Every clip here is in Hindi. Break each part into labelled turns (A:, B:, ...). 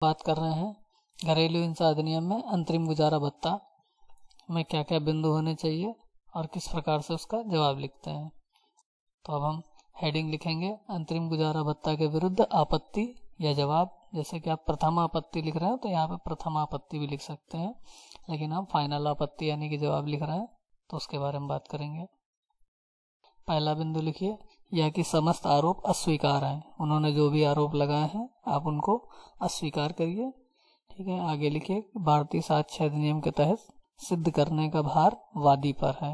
A: बात कर रहे हैं घरेलू हिंसा अधिनियम में अंतरिम गुजारा भत्ता में क्या क्या बिंदु होने चाहिए और किस प्रकार से उसका जवाब लिखते हैं। तो अब हम हेडिंग लिखेंगे अंतरिम गुजारा भत्ता के विरुद्ध आपत्ति या जवाब। जैसे कि आप प्रथम आपत्ति लिख रहे हैं तो यहाँ पे प्रथम आपत्ति भी लिख सकते हैं, लेकिन हम फाइनल आपत्ति यानी कि जवाब लिख रहे हैं तो उसके बारे में बात करेंगे। पहला बिंदु लिखिए, यह कि समस्त आरोप अस्वीकार हैं। उन्होंने जो भी आरोप लगाए हैं आप उनको अस्वीकार करिए। ठीक है, आगे लिखिए, भारतीय साक्ष्य अधिनियम के तहत सिद्ध करने का भार वादी पर है।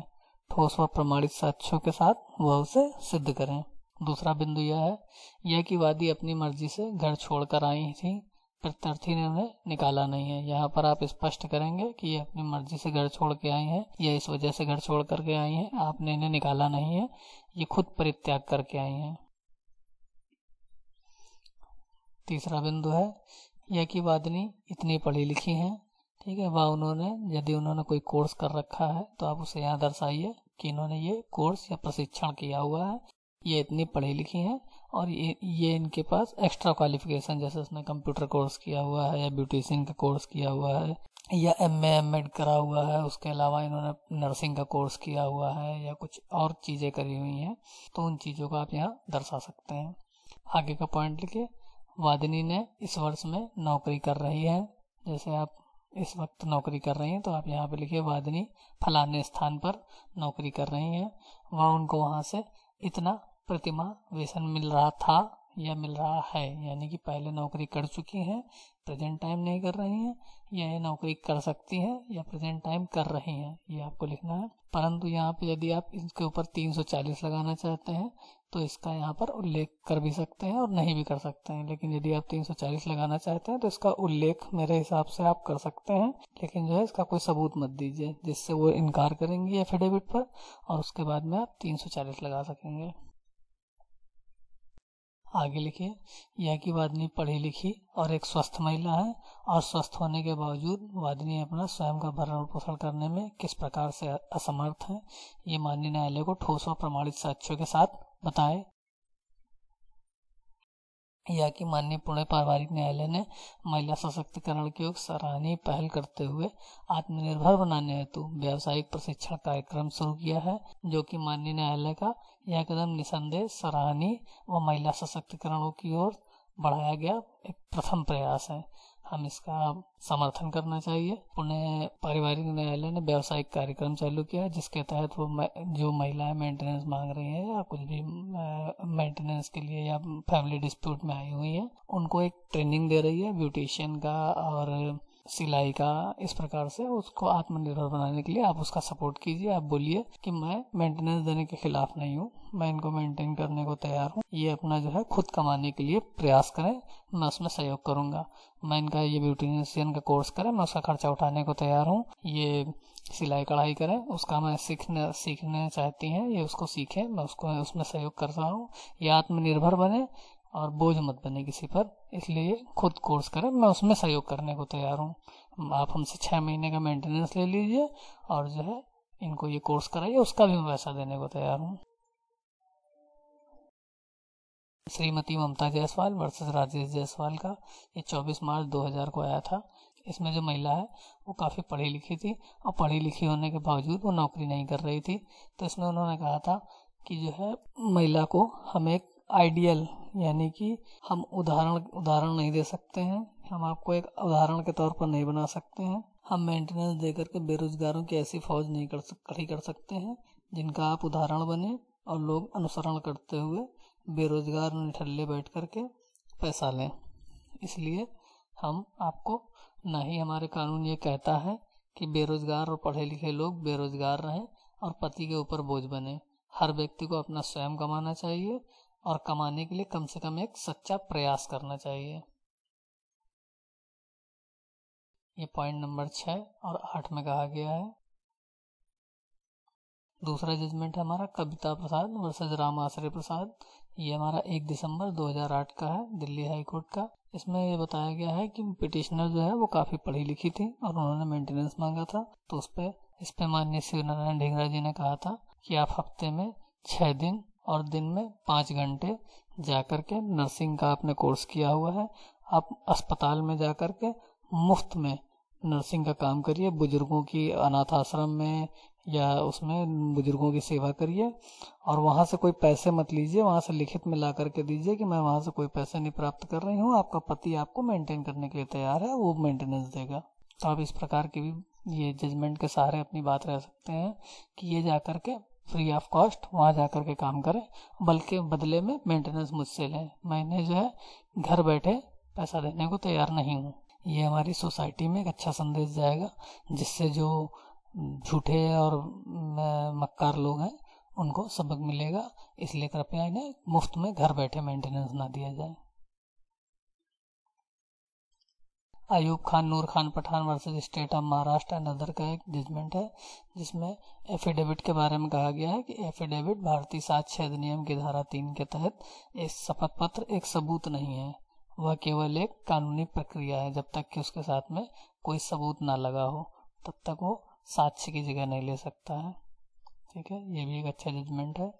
A: ठोस व प्रमाणित साक्ष्यों के साथ वह उसे सिद्ध करें। दूसरा बिंदु यह है, यह कि वादी अपनी मर्जी से घर छोड़कर आई थी, प्रत्यर्थी ने उन्हें निकाला नहीं है। यहाँ पर आप स्पष्ट करेंगे कि ये अपनी मर्जी से घर छोड़ के आई हैं या इस वजह से घर छोड़ करके आई हैं, आपने इन्हें निकाला नहीं है, ये खुद परित्याग करके आई हैं। तीसरा बिंदु है, यह कि वादिनी इतनी पढ़ी लिखी हैं। ठीक है, वह यदि उन्होंने कोई कोर्स कर रखा है तो आप उसे यहाँ दर्शाइए कि इन्होंने ये कोर्स या प्रशिक्षण किया हुआ है, ये इतनी पढ़ी लिखी हैं और ये इनके पास एक्स्ट्रा क्वालिफिकेशन, जैसे उसने कंप्यूटर कोर्स किया हुआ है या ब्यूटिशियन का कोर्स किया हुआ है या एमएड करा हुआ है, उसके अलावा इन्होंने नर्सिंग का कोर्स किया हुआ है या कुछ और चीज़ें करी हुई हैं, तो उन चीज़ों को आप यहाँ दर्शा सकते हैं। आगे का पॉइंट लिखिए, वादिनी ने इस वर्ष में नौकरी कर रही है। जैसे आप इस वक्त नौकरी कर रही हैं तो आप यहाँ पे लिखिए, वादिनी फलाने स्थान पर नौकरी कर रही हैं, वह उनको वहाँ से इतना प्रतिमाह वेतन मिल रहा था या मिल रहा है, यानी कि पहले नौकरी कर चुकी हैं, प्रेजेंट टाइम नहीं कर रही हैं, या ये नौकरी कर सकती हैं या प्रेजेंट टाइम कर रही हैं, ये आपको लिखना है। परंतु यहाँ पे यदि आप इसके ऊपर 340 लगाना चाहते हैं तो इसका यहाँ पर उल्लेख कर भी सकते हैं और नहीं भी कर सकते हैं, लेकिन यदि आप 340 लगाना चाहते हैं तो इसका उल्लेख मेरे हिसाब से आप कर सकते हैं, लेकिन जो है इसका कोई सबूत मत दीजिए जिससे वो इनकार करेंगी एफिडेविट पर, और उसके बाद में आप 340 लगा सकेंगे। आगे लिखिए, यह कि वादिनी पढ़ी लिखी और एक स्वस्थ महिला है और स्वस्थ होने के बावजूद वादिनी अपना स्वयं का भरण पोषण करने में किस प्रकार से असमर्थ है, ये माननीय न्यायालय को ठोस और प्रमाणित साक्ष्यों के साथ बताएं। यह कि माननीय पुणे पारिवारिक न्यायालय ने महिला सशक्तिकरण की ओर सराहनीय पहल करते हुए आत्मनिर्भर बनाने हेतु व्यावसायिक प्रशिक्षण कार्यक्रम शुरू किया है, जो कि माननीय न्यायालय का यह कदम निसंदेह सराहनीय व महिला सशक्तिकरण की ओर बढ़ाया गया एक प्रथम प्रयास है। हम इसका समर्थन करना चाहिए। पुणे पारिवारिक न्यायालय ने व्यावसायिक कार्यक्रम चालू किया जिसके तहत वो जो महिलाएं मेंटेनेंस मांग रही हैं या कुछ भी मेंटेनेंस के लिए या फैमिली डिस्प्यूट में आई हुई हैं, उनको एक ट्रेनिंग दे रही है ब्यूटिशियन का और सिलाई का। इस प्रकार से उसको आत्मनिर्भर बनाने के लिए आप उसका सपोर्ट कीजिए। आप बोलिए कि मैं मेंटेनेंस देने के खिलाफ नहीं हूँ, मैं इनको मेंटेन करने को तैयार हूँ, ये अपना जो है खुद कमाने के लिए प्रयास करें, मैं उसमें सहयोग करूँगा। मैं इनका ये ब्यूटिशियन का कोर्स करें, मैं उसका खर्चा उठाने को तैयार हूँ। ये सिलाई कढ़ाई करें, उसका मैं सीखने चाहती हैं, ये उसको सीखें, मैं उसको उसमें सहयोग कर रहा हूँ। ये आत्मनिर्भर बने और बोझ मत बने किसी पर, इसलिए खुद कोर्स करें, मैं उसमें सहयोग करने को तैयार हूँ। आप हमसे 6 महीने का मेंटेनेंस ले लीजिए और जो है इनको ये कोर्स कराइए, उसका भी मैं पैसा देने को तैयार हूँ। श्रीमती ममता जायसवाल वर्सेस राजेश जायसवाल का ये 24 मार्च 2000 को आया था। इसमें जो महिला है वो काफ़ी पढ़ी लिखी थी और पढ़ी लिखी होने के बावजूद वो नौकरी नहीं कर रही थी। तो इसमें उन्होंने कहा था कि जो है महिला को हम एक आइडियल यानी कि हम उदाहरण नहीं दे सकते हैं, हम आपको एक उदाहरण के तौर पर नहीं बना सकते हैं। हम मेंटेनेंस देकर के बेरोजगारों की ऐसी फौज नहीं खड़ी कर सकते हैं जिनका आप उदाहरण बने और लोग अनुसरण करते हुए बेरोजगार निठल्ले बैठ करके पैसा लें। इसलिए हम आपको, ना ही हमारे कानून ये कहता है कि बेरोजगार और पढ़े लिखे लोग बेरोजगार रहें और पति के ऊपर बोझ बने। हर व्यक्ति को अपना स्वयं कमाना चाहिए और कमाने के लिए कम से कम एक सच्चा प्रयास करना चाहिए। ये पॉइंट नंबर 6 और 8 में कहा गया है। दूसरा जजमेंट है हमारा कविता प्रसाद वर्सेस राम आश्रय प्रसाद। ये हमारा 1 दिसंबर 2008 का है, दिल्ली हाई कोर्ट का। इसमें ये बताया गया है कि पिटिशनर जो है वो काफ़ी पढ़ी लिखी थी और उन्होंने मेंटेनेंस मांगा था, तो इस पे माननीय शिव नारायण ढींगरा जी ने कहा था कि आप हफ्ते में 6 दिन और दिन में 5 घंटे जा कर के नर्सिंग का आपने कोर्स किया हुआ है आप अस्पताल में जा कर के मुफ्त में नर्सिंग का काम करिए, बुजुर्गों की अनाथ आश्रम में या उसमें बुजुर्गों की सेवा करिए, और वहाँ से कोई पैसे मत लीजिए, वहाँ से लिखित में ला करके दीजिए कि मैं वहाँ से कोई पैसे नहीं प्राप्त कर रही हूँ, आपका पति आपको मेंटेन करने के लिए तैयार है, वो मेंटेनेंस देगा। तो आप इस प्रकार की भी ये जजमेंट के सहारे अपनी बात रह सकते हैं कि ये जा कर के फ्री ऑफ कॉस्ट वहाँ जा कर के काम करें, बल्कि बदले में मेंटेनेंस मुझसे लें, मैंने जो है घर बैठे पैसा देने को तैयार नहीं हूँ। ये हमारी सोसाइटी में एक अच्छा संदेश जाएगा, जिससे जो झूठे और मक्कार लोग हैं उनको सबक मिलेगा। इसलिए कृपया इन्हें मुफ्त में घर बैठे मेंटेनेंस ना दिया जाए। Ayub Khan Noor Khan Pathan versus state of Maharashtra and other का एक जजमेंट है, जिसमें एफिडेविट के बारे में कहा गया है कि एफिडेविट भारतीय साक्ष्य अधिनियम की धारा 3 के तहत एक शपथ पत्र एक सबूत नहीं है, वह केवल एक कानूनी प्रक्रिया है। जब तक कि उसके साथ में कोई सबूत ना लगा हो तब तक वो साक्ष्य की जगह नहीं ले सकता है। ठीक है, ये भी एक अच्छा जजमेंट है।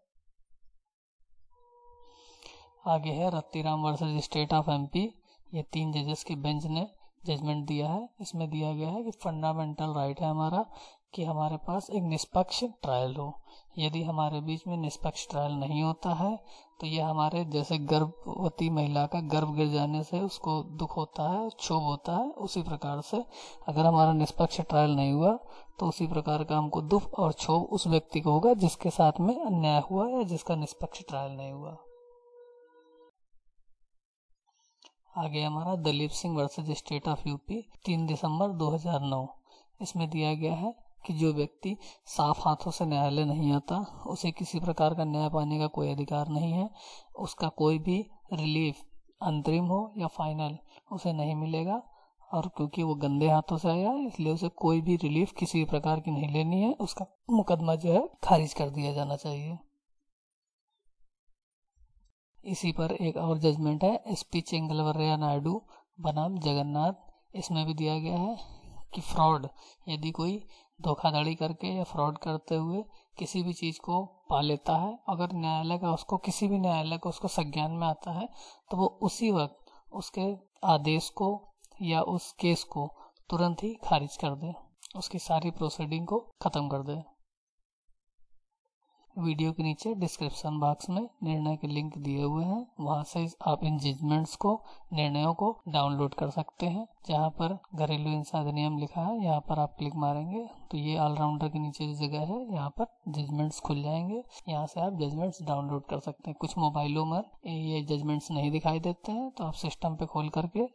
A: आगे है Rattiram versus state of MP. ये 3 जजेस की बेंच ने जजमेंट दिया है। इसमें दिया गया है कि फंडामेंटल राइट है हमारा कि हमारे पास एक निष्पक्ष ट्रायल हो। यदि हमारे बीच में निष्पक्ष ट्रायल नहीं होता है तो ये हमारे जैसे गर्भवती महिला का गर्भ गिर जाने से उसको दुख होता है, क्षोभ होता है, उसी प्रकार से अगर हमारा निष्पक्ष ट्रायल नहीं हुआ तो उसी प्रकार का हमको दुख और क्षोभ उस व्यक्ति को होगा जिसके साथ में अन्याय हुआ या जिसका निष्पक्ष ट्रायल नहीं हुआ। आगे हमारा Dalip Singh versus state of UP 3 दिसंबर 2009। इसमें दिया गया है कि जो व्यक्ति साफ हाथों से न्यायालय नहीं आता उसे किसी प्रकार का न्याय पाने का कोई अधिकार नहीं है। उसका कोई भी रिलीफ अंतरिम हो या फाइनल उसे नहीं मिलेगा, और क्योंकि वो गंदे हाथों से आया है इसलिए उसे कोई भी रिलीफ किसी प्रकार की नहीं लेनी है। उसका मुकदमा जो है खारिज कर दिया जाना चाहिए। इसी पर एक और जजमेंट है एसपी चेंगलवरैया नायडू बनाम जगन्नाथ। इसमें भी दिया गया है कि फ्रॉड, यदि कोई धोखाधड़ी करके या फ्रॉड करते हुए किसी भी चीज़ को पा लेता है, अगर न्यायालय का उसको किसी भी न्यायालय को उसको संज्ञान में आता है तो वो उसी वक्त उसके आदेश को या उस केस को तुरंत ही खारिज कर दे, उसकी सारी प्रोसीडिंग को ख़त्म कर दे। वीडियो के नीचे डिस्क्रिप्शन बॉक्स में निर्णय के लिंक दिए हुए हैं, वहां से आप इन जजमेंट्स को, निर्णयों को डाउनलोड कर सकते हैं। जहां पर घरेलू हिंसा अधिनियम लिखा है यहाँ पर आप क्लिक मारेंगे तो ये ऑलराउंडर के नीचे जो जगह है यहाँ पर जजमेंट्स खुल जाएंगे। यहाँ से आप जजमेंट्स डाउनलोड कर सकते हैं। कुछ मोबाइलों में ये जजमेंट्स नहीं दिखाई देते हैं तो आप सिस्टम पे खोल करके